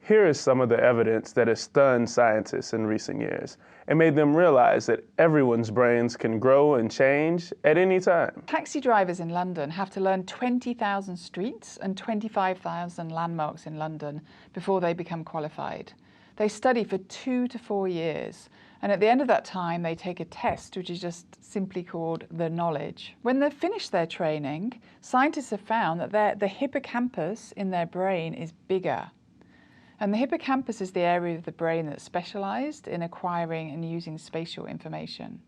Here is some of the evidence that has stunned scientists in recent years and made them realize that everyone's brains can grow and change at any time. Taxi drivers in London have to learn 20,000 streets and 25,000 landmarks in London before they become qualified. They study for 2 to 4 years, and at the end of that time they take a test which is just simply called the knowledge. When they've finished their training, scientists have found that the hippocampus in their brain is bigger. And the hippocampus is the area of the brain that's specialised in acquiring and using spatial information.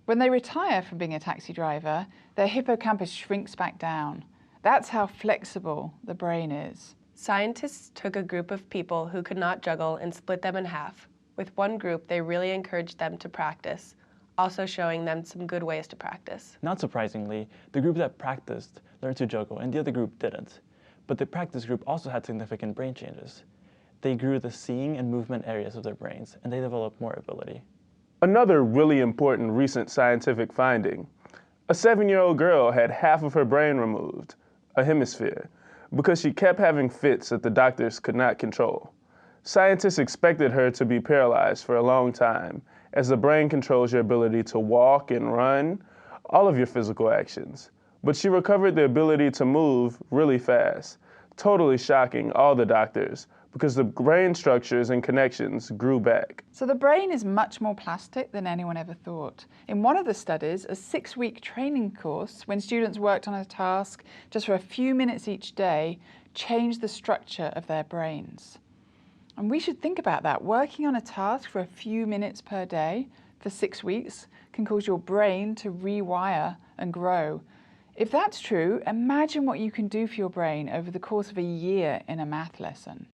When they retire from being a taxi driver, their hippocampus shrinks back down. That's how flexible the brain is. Scientists took a group of people who could not juggle and split them in half. With one group, they really encouraged them to practice, also showing them some good ways to practice. Not surprisingly, the group that practiced learned to juggle and the other group didn't. But the practice group also had significant brain changes. They grew the seeing and movement areas of their brains, and they developed more ability. Another really important recent scientific finding: a 7-year-old girl had half of her brain removed, a hemisphere, because she kept having fits that the doctors could not control. Scientists expected her to be paralyzed for a long time, as the brain controls your ability to walk and run, all of your physical actions. But she recovered the ability to move really fast, totally shocking all the doctors, because the brain structures and connections grew back. So the brain is much more plastic than anyone ever thought. In one of the studies, a 6-week training course, when students worked on a task just for a few minutes each day, changed the structure of their brains. And we should think about that. Working on a task for a few minutes per day for 6 weeks can cause your brain to rewire and grow. If that's true, imagine what you can do for your brain over the course of a year in a math lesson.